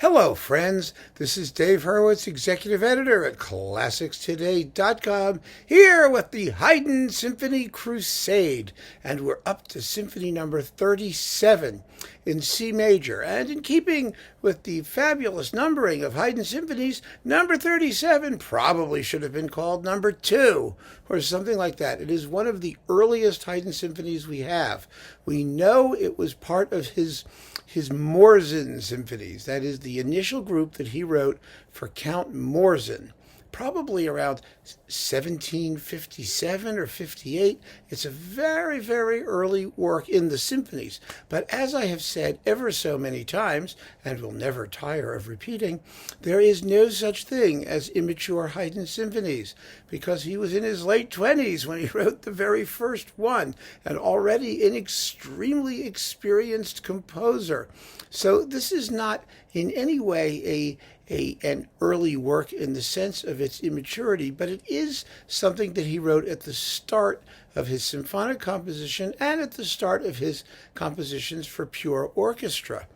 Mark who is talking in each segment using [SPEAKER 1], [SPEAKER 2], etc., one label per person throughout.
[SPEAKER 1] Hello, friends. This is Dave Hurwitz, Executive Editor at ClassicsToday.com, here with the Haydn Symphony Crusade. And we're up to Symphony number 37 in C major. And in keeping with the fabulous numbering of Haydn symphonies, number 37 probably should have been called number 2 or something like that. It is one of the earliest Haydn symphonies we have. We know it was part of his Morzin symphonies. That is the initial group that he wrote for Count Morzin, probably around 1757 or 58. It's a very, very early work in the symphonies. But as I have said ever so many times, and will never tire of repeating, there is no such thing as immature Haydn symphonies, because he was in his late 20s when he wrote the very first one, and already an extremely experienced composer. So this is not in any way an early work in the sense of its immaturity, but it is something that he wrote at the start of his symphonic composition and at the start of his compositions for pure orchestra.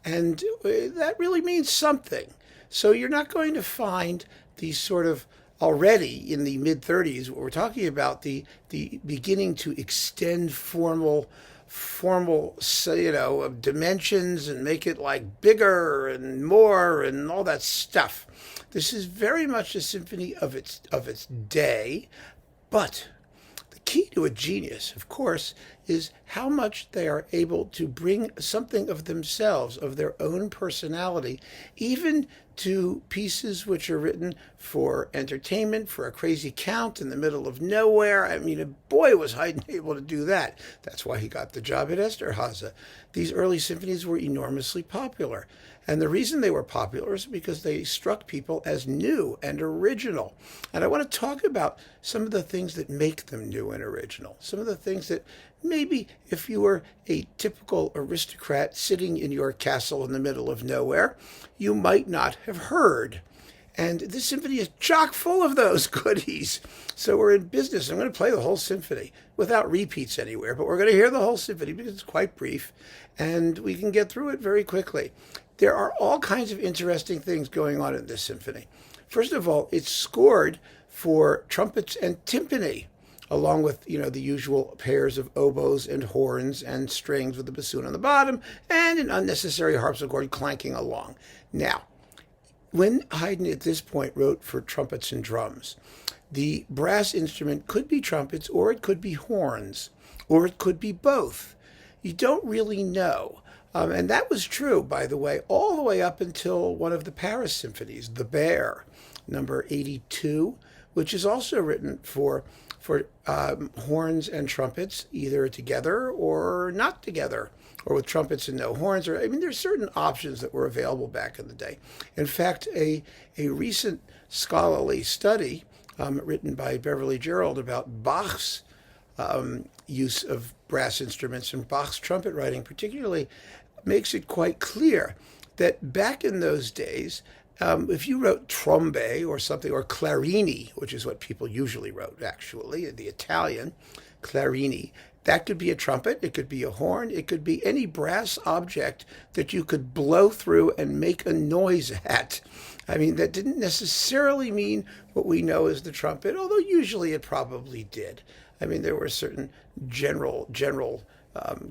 [SPEAKER 1] And that really means something. So you're not going to find these sort of already in the mid-30s, what we're talking about, the beginning to extend formal dimensions and make it like bigger and more and all that stuff. This is very much a symphony of its day, but the key to a genius, of course, is how much they are able to bring something of themselves, of their own personality, even to pieces which are written for entertainment, for a crazy count in the middle of nowhere. I mean, boy, was Haydn able to do that. That's why he got the job at Esterházy. These early symphonies were enormously popular. And the reason they were popular is because they struck people as new and original. And I want to talk about some of the things that make them new and original. Some of the things that maybe if you were a typical aristocrat sitting in your castle in the middle of nowhere, you might not have heard. And this symphony is chock full of those goodies. So we're in business. I'm going to play the whole symphony without repeats anywhere, but we're going to hear the whole symphony because it's quite brief and we can get through it very quickly. There are all kinds of interesting things going on in this symphony. First of all, it's scored for trumpets and timpani, along with, the usual pairs of oboes and horns and strings with the bassoon on the bottom and an unnecessary harpsichord clanking along. Now, when Haydn at this point wrote for trumpets and drums, the brass instrument could be trumpets or it could be horns or it could be both. You don't really know. And that was true, by the way, all the way up until one of the Paris symphonies, The Bear, number 82, which is also written for horns and trumpets, either together or not together, or with trumpets and no horns. There's certain options that were available back in the day. In fact, a recent scholarly study written by Beverly Gerald about Bach's use of brass instruments and Bach's trumpet writing particularly makes it quite clear that back in those days, if you wrote trombe or something, or clarini, which is what people usually wrote, actually, the Italian, clarini, that could be a trumpet, it could be a horn, it could be any brass object that you could blow through and make a noise at. That didn't necessarily mean what we know as the trumpet, although usually it probably did. There were certain general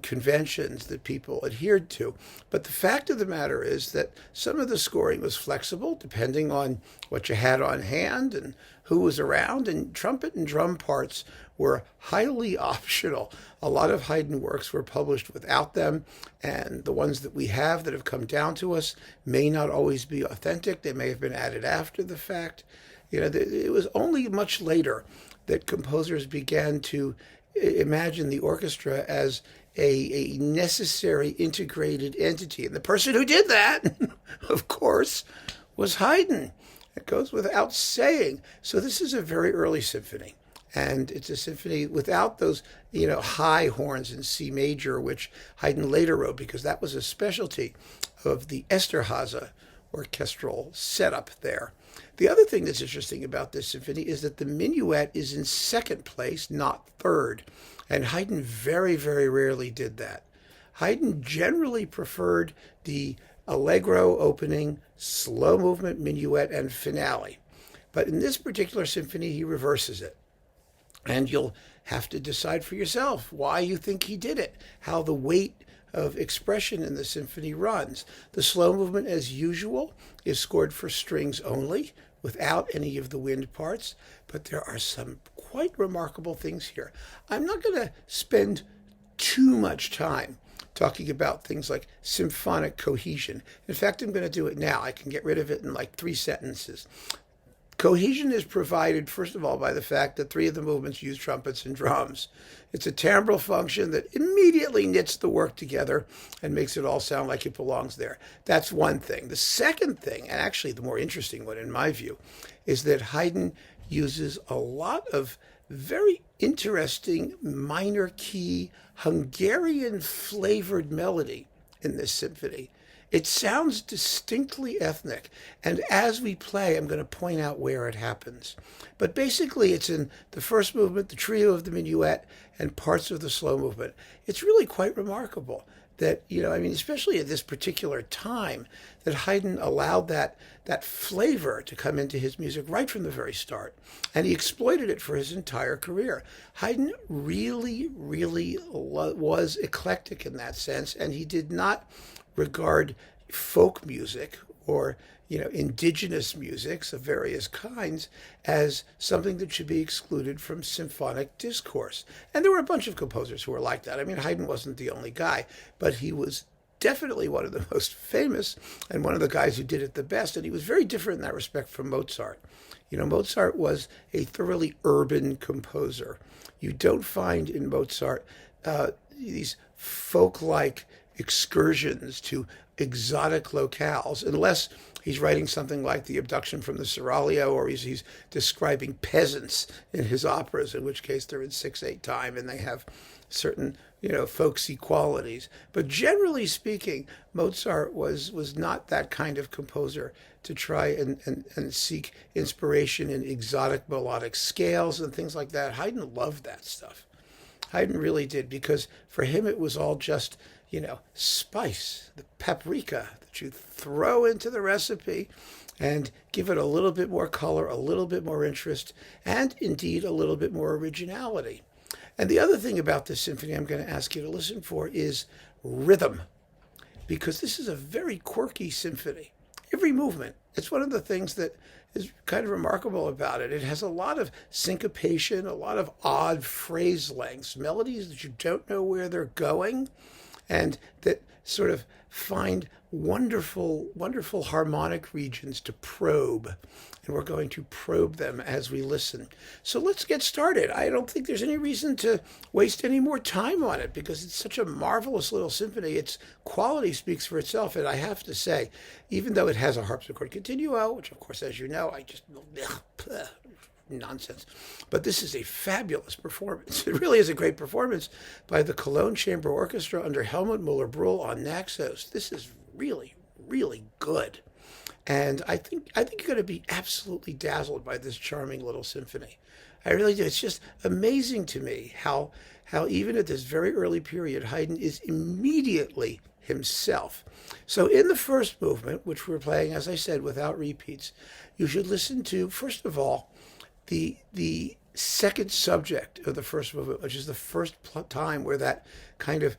[SPEAKER 1] conventions that people adhered to. But the fact of the matter is that some of the scoring was flexible depending on what you had on hand and who was around, and trumpet and drum parts were highly optional. A lot of Haydn works were published without them, and the ones that we have that have come down to us may not always be authentic. They may have been added after the fact. It was only much later that composers began to imagine the orchestra as a necessary integrated entity. And the person who did that, of course, was Haydn. It goes without saying. So this is a very early symphony. And it's a symphony without those, high horns in C major, which Haydn later wrote, because that was a specialty of the Esterházy orchestral setup there. The other thing that's interesting about this symphony is that the minuet is in second place, not third. And Haydn very, very rarely did that. Haydn generally preferred the allegro opening, slow movement, minuet, and finale. But in this particular symphony, he reverses it. And you'll have to decide for yourself why you think he did it, how the weight of expression in the symphony runs. The slow movement, as usual, is scored for strings only, without any of the wind parts, but there are some quite remarkable things here. I'm not going to spend too much time talking about things like symphonic cohesion. In fact, I'm going to do it now. I can get rid of it in like 3 sentences. Cohesion is provided, first of all, by the fact that 3 of the movements use trumpets and drums. It's a timbral function that immediately knits the work together and makes it all sound like it belongs there. That's one thing. The second thing, and actually the more interesting one in my view, is that Haydn uses a lot of very interesting minor key Hungarian flavored melody in this symphony. It sounds distinctly ethnic, and as we play, I'm going to point out where it happens. But basically, it's in the first movement, the trio of the minuet, and parts of the slow movement. It's really quite remarkable that, especially at this particular time, that Haydn allowed that flavor to come into his music right from the very start. And he exploited it for his entire career. Haydn really, really was eclectic in that sense, and he did not regard folk music or indigenous musics of various kinds as something that should be excluded from symphonic discourse. And there were a bunch of composers who were like that. Haydn wasn't the only guy, but he was definitely one of the most famous and one of the guys who did it the best. And he was very different in that respect from Mozart. Mozart was a thoroughly urban composer. You don't find in Mozart these folk-like excursions to exotic locales, unless he's writing something like The Abduction from the Seraglio, or he's describing peasants in his operas, in which case they're in 6/8 time and they have certain folksy qualities. But generally speaking, Mozart was not that kind of composer to try and seek inspiration in exotic melodic scales and things like that. Haydn loved that stuff. Haydn really did, because for him it was all just spice, the paprika that you throw into the recipe and give it a little bit more color, a little bit more interest, and indeed a little bit more originality. And the other thing about this symphony I'm going to ask you to listen for is rhythm, because this is a very quirky symphony. Every movement, it's one of the things that is kind of remarkable about it. It has a lot of syncopation, a lot of odd phrase lengths, melodies that you don't know where they're going, and that sort of find wonderful, wonderful harmonic regions to probe. And we're going to probe them as we listen. So let's get started. I don't think there's any reason to waste any more time on it, because it's such a marvelous little symphony. Its quality speaks for itself. And I have to say, even though it has a harpsichord continuo, which of course, as you know, I just nonsense. But this is a fabulous performance. It really is a great performance by the Cologne Chamber Orchestra under Helmut Müller-Brühl on Naxos. This is really, really good. And I think you're going to be absolutely dazzled by this charming little symphony. I really do. It's just amazing to me how even at this very early period, Haydn is immediately himself. So in the first movement, which we're playing, as I said, without repeats, you should listen to, first of all, the second subject of the first movement, which is the first time where that kind of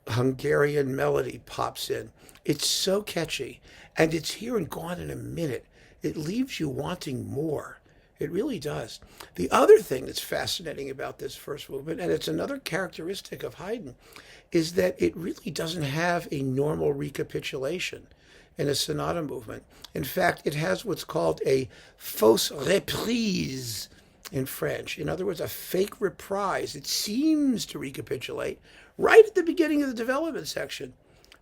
[SPEAKER 1] Hungarian melody pops in. It's so catchy, and it's here and gone in a minute. It leaves you wanting more. It really does. The other thing that's fascinating about this first movement, and it's another characteristic of Haydn, is that it really doesn't have a normal recapitulation in a sonata movement. In fact, it has what's called a fausse reprise in French. In other words, a fake reprise. It seems to recapitulate right at the beginning of the development section,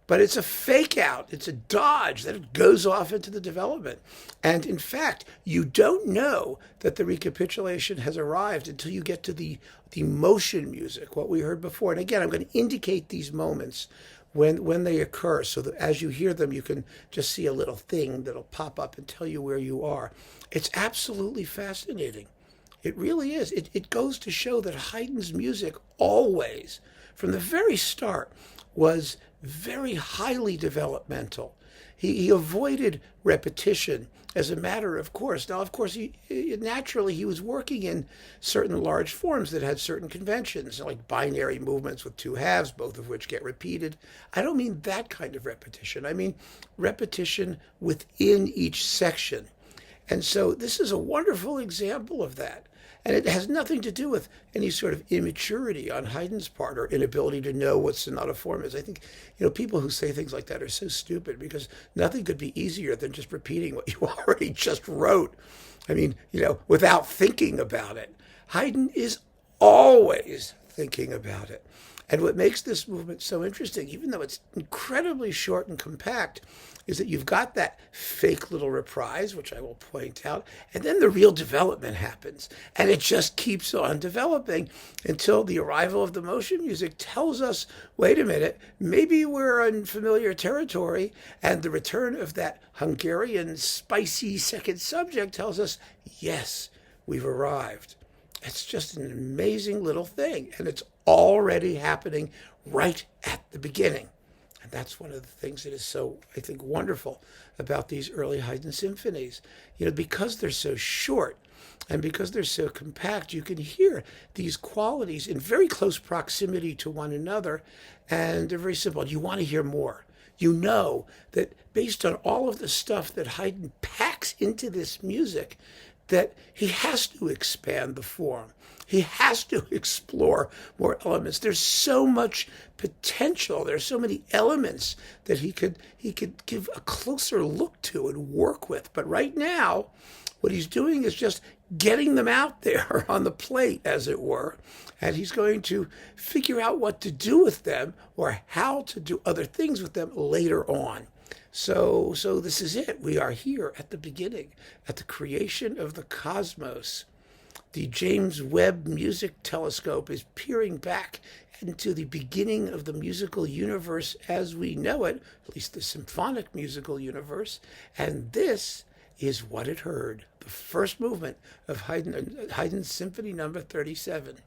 [SPEAKER 1] but it's a fake out. It's a dodge that it goes off into the development. And in fact, you don't know that the recapitulation has arrived until you get to the motion music, what we heard before. And again, I'm going to indicate these moments when they occur, so that as you hear them, you can just see a little thing that'll pop up and tell you where you are. It's absolutely fascinating. It really is. It goes to show that Haydn's music always, from the very start, was very highly developmental. He avoided repetition as a matter of course. Now, of course, naturally he was working in certain large forms that had certain conventions, like binary movements with two halves, both of which get repeated. I don't mean that kind of repetition. I mean repetition within each section. And so this is a wonderful example of that. And it has nothing to do with any sort of immaturity on Haydn's part or inability to know what sonata form is. I think, people who say things like that are so stupid, because nothing could be easier than just repeating what you already just wrote. I mean, without thinking about it. Haydn is always thinking about it. And what makes this movement so interesting, even though it's incredibly short and compact, is that you've got that fake little reprise, which I will point out, and then the real development happens. And it just keeps on developing until the arrival of the motion music tells us, wait a minute, maybe we're in familiar territory, and the return of that Hungarian spicy second subject tells us, yes, we've arrived. It's just an amazing little thing, and it's already happening right at the beginning. And that's one of the things that is so, I think, wonderful about these early Haydn symphonies. Because they're so short and because they're so compact, you can hear these qualities in very close proximity to one another, and they're very simple. You want to hear more. You know that based on all of the stuff that Haydn packs into this music, that he has to expand the form. He has to explore more elements. There's so much potential. There's so many elements that he could give a closer look to and work with. But right now, what he's doing is just getting them out there on the plate, as it were. And he's going to figure out what to do with them or how to do other things with them later on. So this is it. We are here at the beginning, at the creation of the cosmos. The James Webb Music Telescope is peering back into the beginning of the musical universe as we know it, at least the symphonic musical universe, and this is what it heard, the first movement of Haydn's Symphony number 37.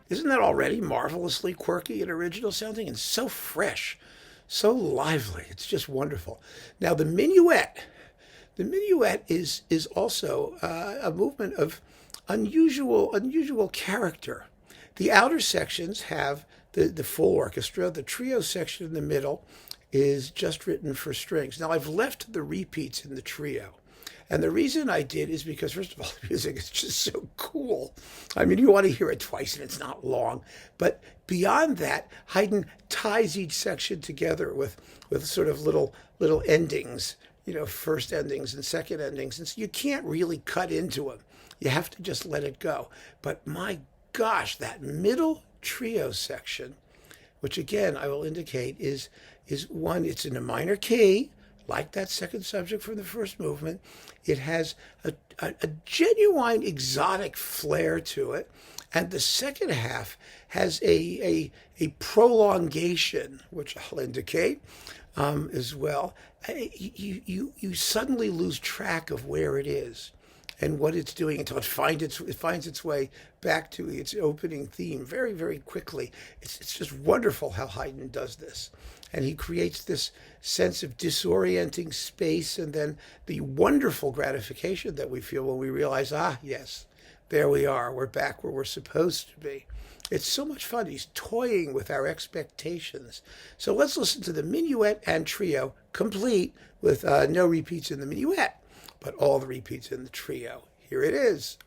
[SPEAKER 1] Isn't that already marvelously quirky and original sounding and so fresh, so lively? It's just wonderful. Now the minuet is also a movement of unusual character. The outer sections have the full orchestra. The trio section in the middle is just written for strings. Now, I've left the repeats in the trio. And the reason I did is because, first of all, the music is just so cool. I mean, you want to hear it twice and it's not long. But beyond that, Haydn ties each section together with sort of little endings, first endings and second endings. And so you can't really cut into them. You have to just let it go. But my gosh, that middle trio section, which again I will indicate is one, it's in a minor key, like that second subject from the first movement. It has a genuine exotic flair to it. And the second half has a prolongation, which I'll indicate as well. You suddenly lose track of where it is and what it's doing until it finds its way back to its opening theme very, very quickly. It's just wonderful how Haydn does this. And he creates this sense of disorienting space and then the wonderful gratification that we feel when we realize, yes, there we are. We're back where we're supposed to be. It's so much fun. He's toying with our expectations. So let's listen to the minuet and trio complete with no repeats in the minuet, but all the repeats in the trio. Here it is.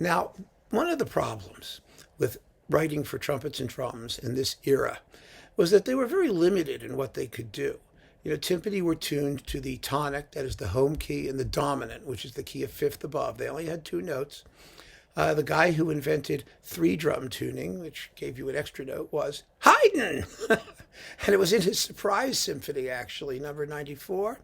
[SPEAKER 1] Now, one of the problems with writing for trumpets and drums in this era was that they were very limited in what they could do. Timpani were tuned to the tonic, that is the home key, and the dominant, which is the key of fifth above. They only had two notes. The guy who invented three drum tuning, which gave you an extra note, was Haydn. And it was in his surprise symphony, actually, number 94.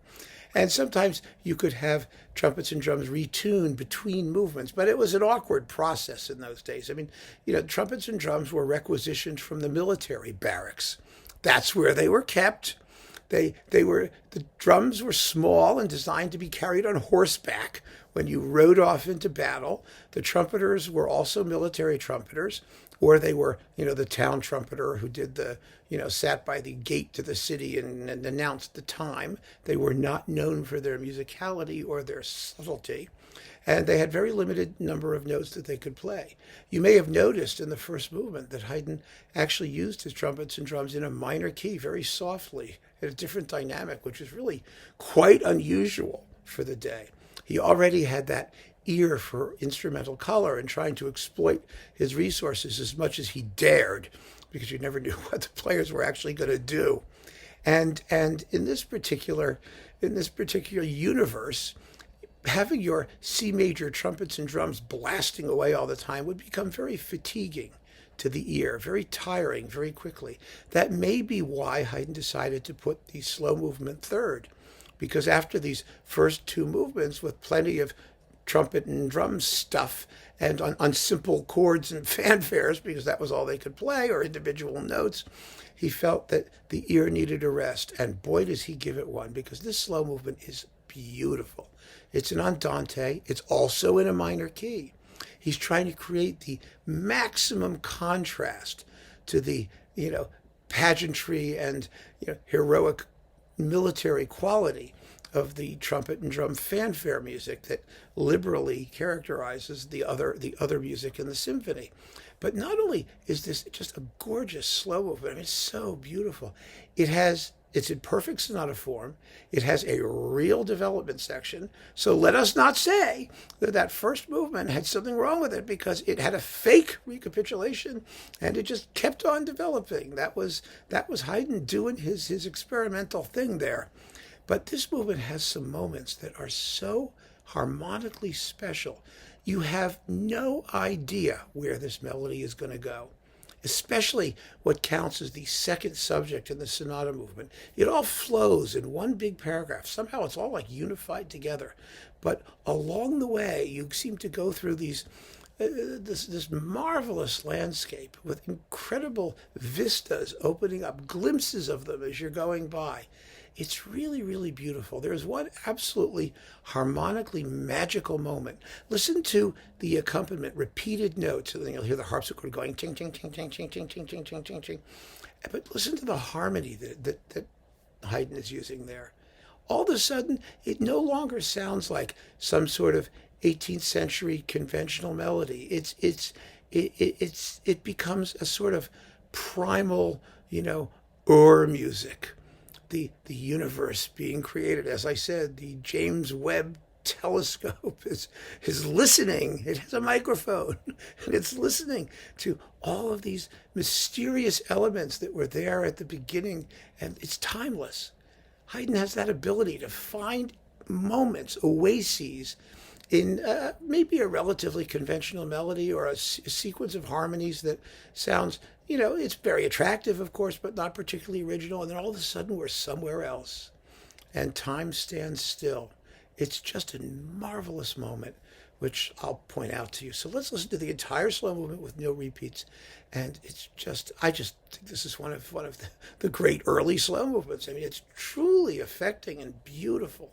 [SPEAKER 1] And sometimes you could have trumpets and drums retuned between movements, but it was an awkward process in those days. I mean, trumpets and drums were requisitioned from the military barracks. That's where they were kept. The drums were small and designed to be carried on horseback when you rode off into battle. The trumpeters were also military trumpeters. or they were, the town trumpeter who did sat by the gate to the city and announced the time. They were not known for their musicality or their subtlety, and they had very limited number of notes that they could play. You may have noticed in the first movement that Haydn actually used his trumpets and drums in a minor key, very softly, in a different dynamic, which is really quite unusual for the day. He already had that ear for instrumental color and trying to exploit his resources as much as he dared, because you never knew what the players were actually going to do. And in this particular universe, having your C major trumpets and drums blasting away all the time would become very fatiguing to the ear, very tiring very quickly. That may be why Haydn decided to put the slow movement third, because after these first two movements with plenty of trumpet and drum stuff and on simple chords and fanfares, because that was all they could play, or individual notes, he felt that the ear needed a rest. And boy, does he give it one, because this slow movement is beautiful. It's an andante. It's also in a minor key. He's trying to create the maximum contrast to the, pageantry and, heroic military quality of the trumpet and drum fanfare music that liberally characterizes the other music in the symphony. But not only is this just a gorgeous slow movement, it's so beautiful. It's in perfect sonata form. It has a real development section. So let us not say that first movement had something wrong with it, because it had a fake recapitulation and it just kept on developing. That was Haydn doing his experimental thing there. But this movement has some moments that are so harmonically special. You have no idea where this melody is going to go, especially what counts as the second subject in the sonata movement. It all flows in one big paragraph. Somehow it's all like unified together. But along the way, you seem to go through this marvelous landscape with incredible vistas opening up, glimpses of them as you're going by. It's really, really beautiful. There's one absolutely harmonically magical moment. Listen to the accompaniment, repeated notes, and then you'll hear the harpsichord going ting, ting, ting, ting, ting, ting, ting, ting, ting, ting, ting. But listen to the harmony that Haydn is using there. All of a sudden, it no longer sounds like some sort of 18th century conventional melody. It becomes a sort of primal, music. The universe being created. As I said, the James Webb telescope is listening. It has a microphone, and it's listening to all of these mysterious elements that were there at the beginning, and it's timeless. Haydn has that ability to find moments, oases, in maybe a relatively conventional melody or a sequence of harmonies that sounds, it's very attractive, of course, but not particularly original. And then all of a sudden we're somewhere else and time stands still. It's just a marvelous moment, which I'll point out to you. So let's listen to the entire slow movement with no repeats. And I just think this is one of the great early slow movements. I mean, it's truly affecting and beautiful.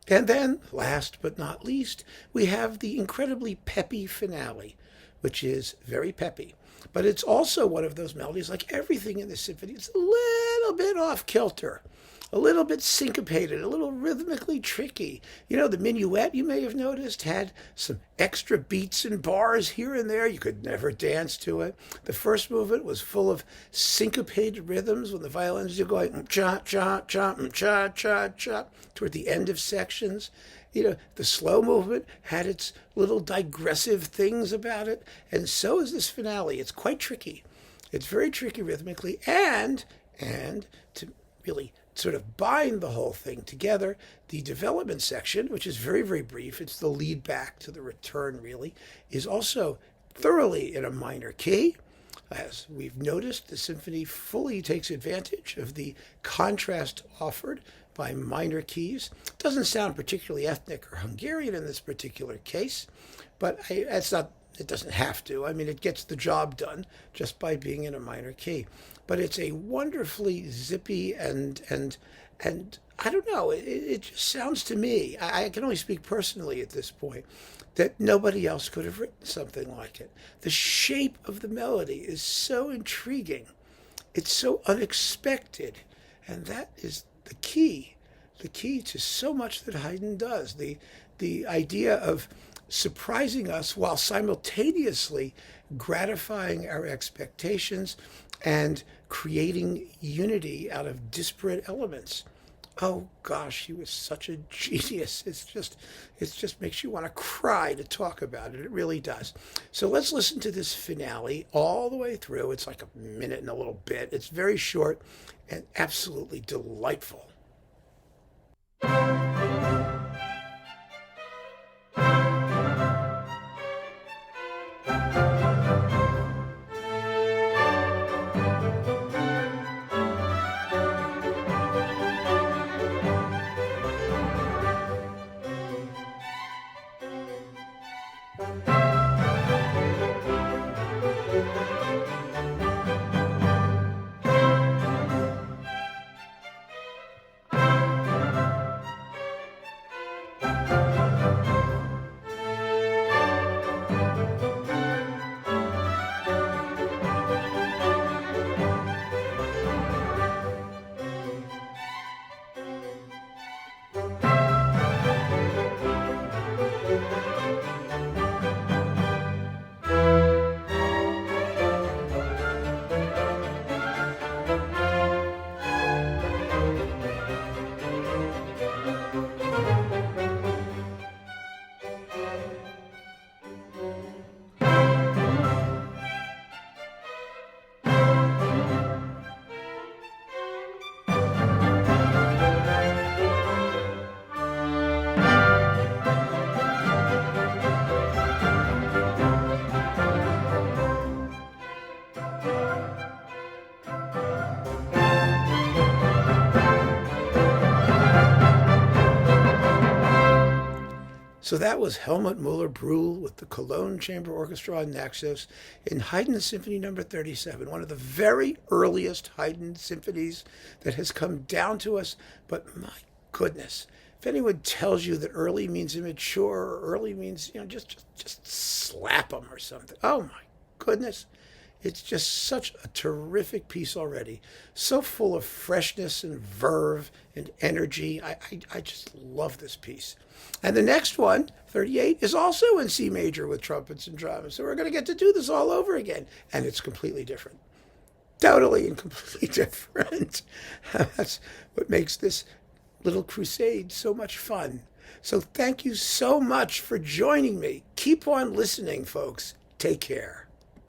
[SPEAKER 1] And then, last but not least, we have the incredibly peppy finale, which is very peppy. But it's also one of those melodies, like everything in the symphony, it's a little bit off kilter, a little bit syncopated, a little rhythmically tricky. You know, the Minuet, you may have noticed, had some extra beats and bars here and there. You could never dance to it. The first movement was full of syncopated rhythms when the violins are going cha cha cha cha cha cha toward the end of sections. You know, the slow movement had its little digressive things about it, and so is this finale. It's quite tricky. It's very tricky rhythmically, and to really sort of bind the whole thing together, the development section, which is very, very brief, it's the lead back to the return really, is also thoroughly in a minor key. As we've noticed, the symphony fully takes advantage of the contrast offered by minor keys. It doesn't sound particularly ethnic or Hungarian in this particular case, but it doesn't have to. I mean, it gets the job done just by being in a minor key. But it's a wonderfully zippy and I don't know, it just sounds to me, I can only speak personally at this point, that nobody else could have written something like it. The shape of the melody is so intriguing. It's so unexpected. And that is the key to so much that Haydn does. The idea of surprising us while simultaneously gratifying our expectations and creating unity out of disparate elements. Oh gosh, he was such a genius. It just makes you want to cry to talk about it. It really does. So let's listen to this finale all the way through. It's like a minute and a little bit. It's very short and absolutely delightful. So that was Helmut Muller-Brühl with the Cologne Chamber Orchestra and Naxos in Haydn Symphony No. 37, one of the very earliest Haydn symphonies that has come down to us. But my goodness, if anyone tells you that early means immature or early means, just slap them or something. Oh my goodness. It's just such a terrific piece already. So full of freshness and verve and energy. I just love this piece. And the next one, 38, is also in C major with trumpets and drums. So we're going to get to do this all over again. And it's completely different. Totally and completely different. That's what makes this little crusade so much fun. So thank you so much for joining me. Keep on listening, folks. Take care.